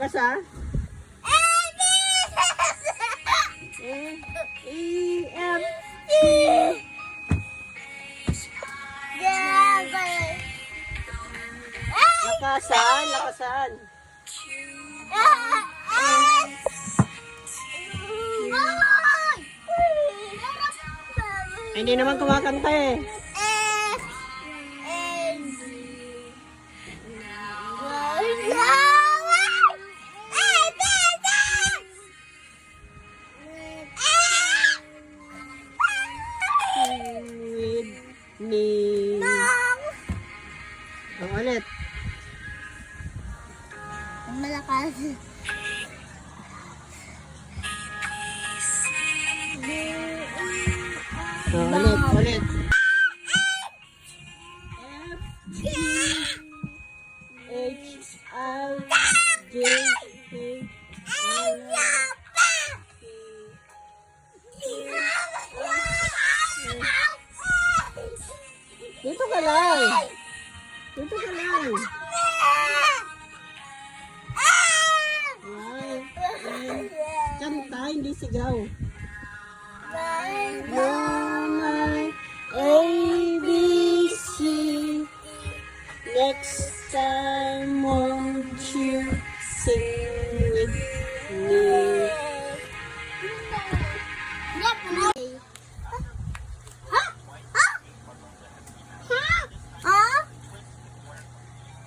Lakas ha? E-F. Lakasan, lakasan. Hindi naman kumakanta eh. Ni. Ang ulit. Malakas. Ulit, ulit. F, G, H, I, J, K, L, dito ka lang. Dito ka lang. Kanta, hindi sigaw. My A, B, C. Next time won't you sing with me?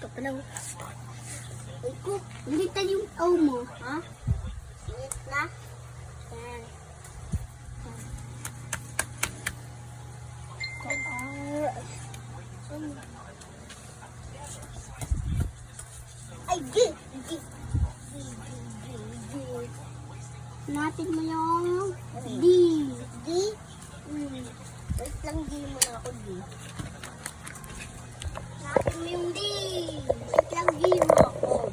Kapalaw. Uy ko, hindi tayo yung O mo, ha? Wait na. Yan. Ay, G! Natin mo yung D. D? Wait lang, D mo na ako, D. Natin mo yung D. Wait lang, D mo ako.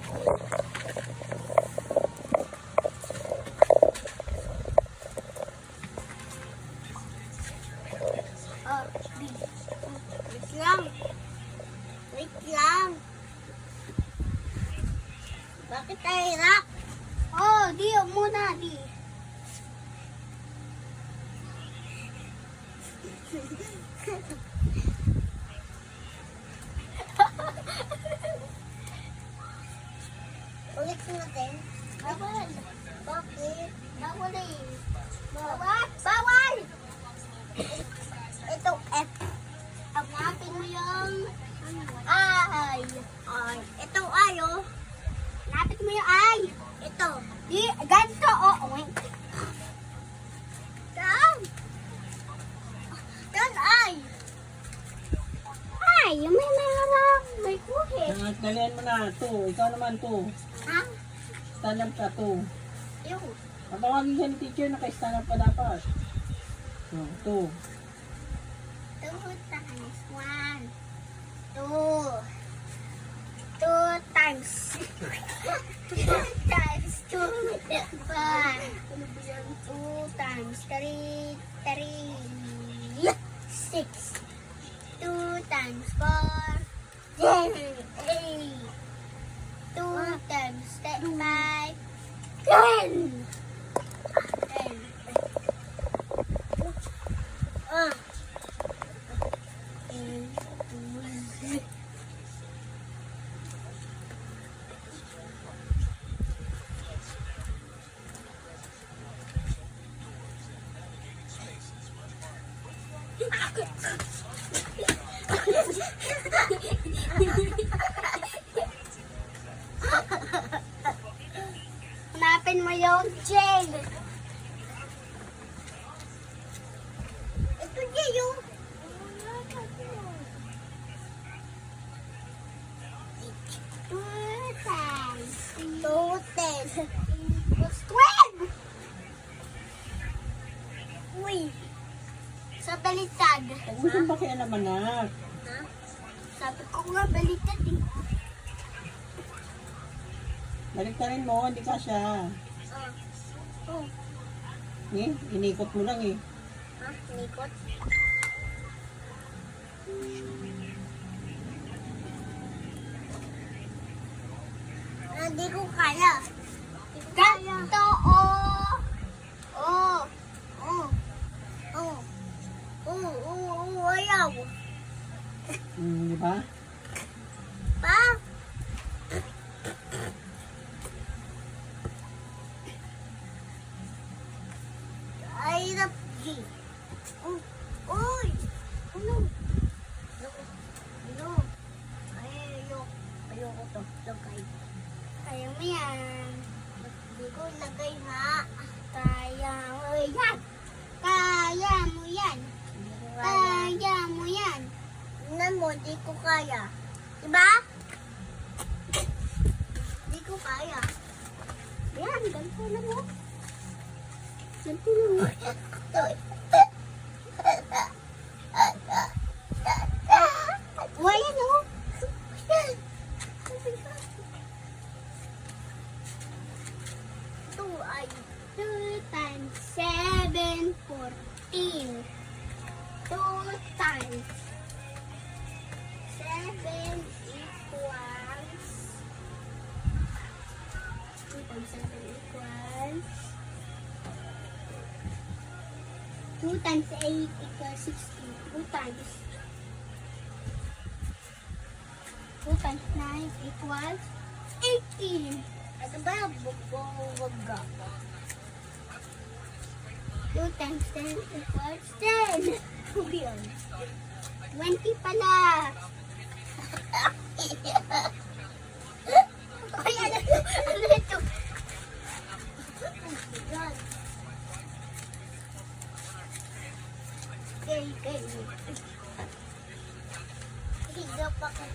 Oh, D. Wait lang. Wait lang. Bakit tayo hirap? Oh, D muna, D. Ulit natin. Bawal. Bakit? Bawal eh. Bawal? Bawal! Ito F. Hanapin mo yung I. I. Itong I, oh. Hanapin mo yung I. Ito. Di, ganito, oh. Wait. Down. Down, I. Ay, may meron. May kuhit. Dalian mo na. 2. Ikaw naman 2. Ha? Stand up ka 2. Yung. Matawagin siya ni teacher na kay stand up ka dapat. 2. 2 times 1. 2. 2 times. 2 times 2. 2 times 3. 3. 6. 2 times 4. 10. 8. 2 times 5. 10. 10. Ah. Hanapin mo yung chain. Ito din yung... Two times. 12. Uy. Sa balitad. Huwag mo siyang pakialam, anak. Ha? Sabi ko nga balitad eh. Baliktarin mo, hindi ka siya. Oh. Eh, inikot mo lang eh. Ha? Nikot? Hindi ko kaya. Ganto, oh. Oh. Oh. Oh. Oh, oh, oh, ayaw. Di ba? Pa? Ay, napgi. Oh, uy. Ano? Ano? Ay, ayoko to. Lagay. Kaya mo yan. Hindi ko lagay ha. Kaya mo yan. Kaya mo yan. Kaya mo yan. Tingnan mo, di ko kaya. Diba? Di ko kaya. Yan, ganito lang mo. Ganito lang mo. Wala no? Ito ay 2 times 7, 14. 2 times 7 equals 2 times 7 equals 2 times 8 equals 16. 2 times 2 times 9 equals 18. Ito ba? Buwaga. 2 times 10 equals 10. Ano yun? 20 pala. Ay, ano ito? Oh my God. Okay. Higa pa ka.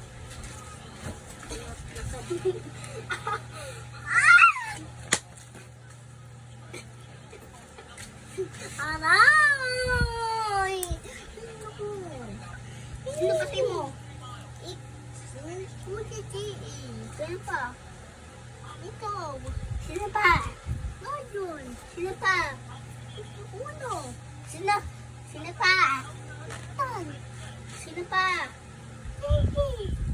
Aray! Sino pati mo? Sino pa? Ikaw. Sino pa? Ayun. Sino pa? Uno. Sino? Sino pa? Tan. Sino pa?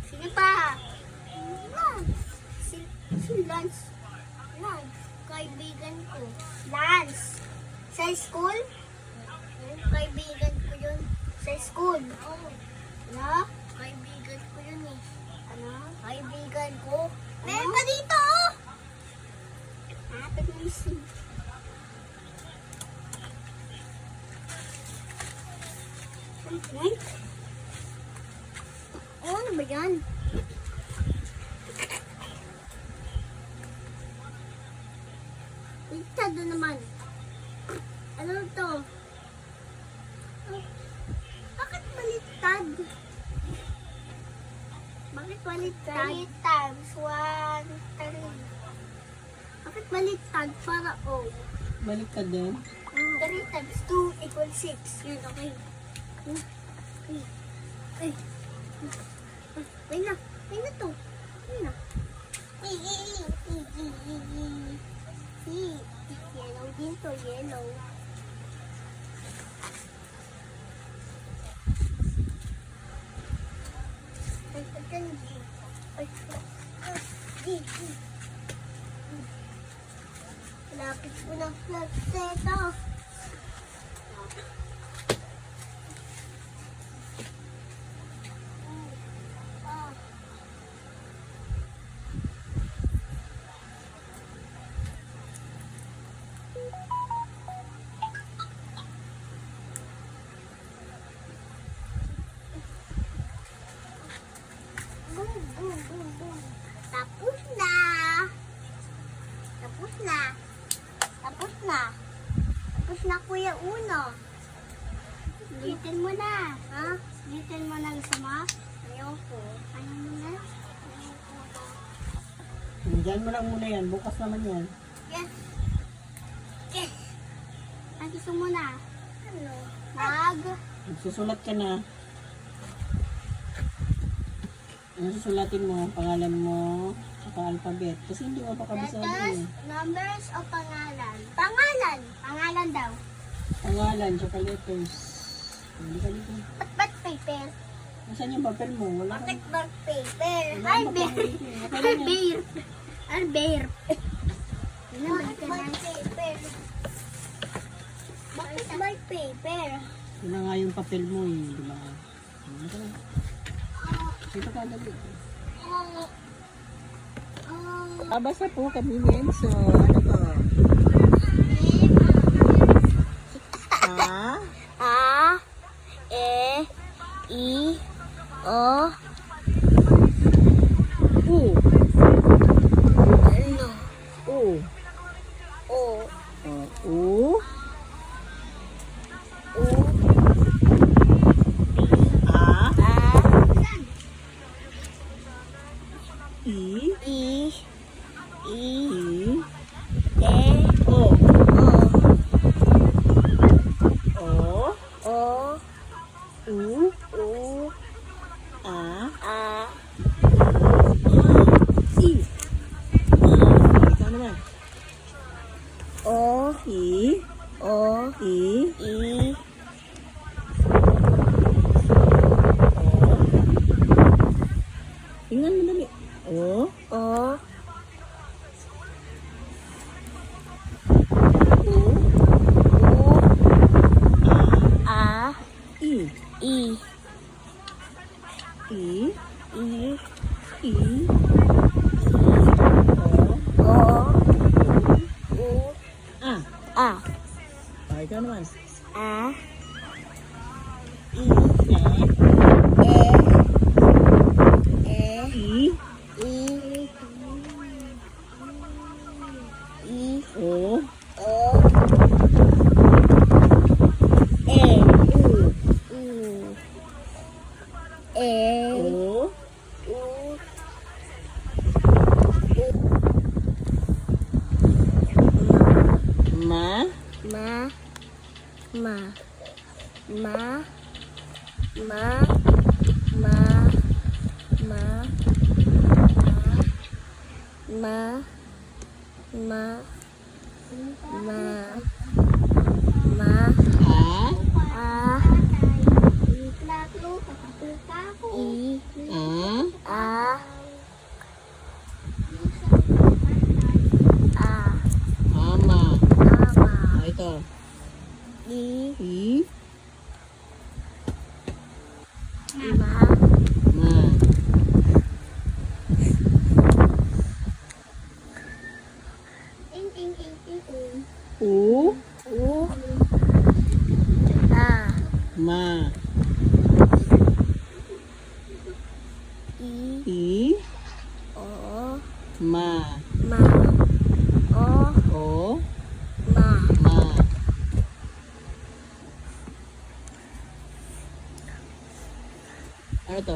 Sino pa? Si Lance. Lance. Kaibigan ko. Lance. Sa school? Kaibigan ko yun. Sa school? Oo. Ano? Kaibigan ko yun eh. Ano? Kaibigan ko. Meron ka dito! Kapit mo yung sim. Okay. Oh, ano ba yan? Ito naman. Ano to? Oh, bakit baliktad? Bakit baliktad? 3 times 1, 3. Bakit baliktad para O? Balik ka din. 3 times 2 equals 6. Yun, okay. Ay. Ay na. Ay na to. Ay na. Yellow din to, yellow. Lapit ko ng flag Tapos na. Tapos na. Tapos na. Tapos na, Kuya Uno. Ulitin mo na. Ha? Ulitin mo na gusto mo? Ayoko. Ano mo na? Diyan mo lang muna yan. Bukas naman yan. Yes. Yes. Ang gusto mo na? Ano? Mag. Magsusulat ka na. Ano susulatin mo? Pangalan mo, saka alphabet. Kasi hindi mo pa kabisado Letters, eh. numbers, o pangalan? Pangalan. Pangalan daw. Pangalan, saka letters. Hindi ka dito. Ba't paper? Nasaan yung papel mo? Wala Bakit kang... ba paper? Wala Hi, kang bear. papel dito eh. Okay Hi, lang yan. bear. Albert. Bakit may paper? Bakit may paper? Yun na nga yung papel mo eh. Di ba? Ano ka na? Dito ka dali. Basa po kami ni Enzo. Ano ba? A. A, E, I, O, U. Ano? U. O, U. U, A. A, I. I, I, I. E, O. O, O. O, U. U, A. A, I. Ikaw naman. O, I. O, I. I, Tingnan mo dali. O. O, U. U, A. A, I. I, I. I, I. O. O, U, A. A, Ikaw naman. A, I, E. E, I. I, I, O. O, E, U. U, E, O. U, Ma. Ma, ma, ma, ma, ma, ma, ma, ma, ma, ma, A. a, I, A. a, Ama. ama, Ito. I, I. ma, Ma. U. U, a, Ma. I, I. o, Ma. ma, o, O. ma, Ma. Ano to?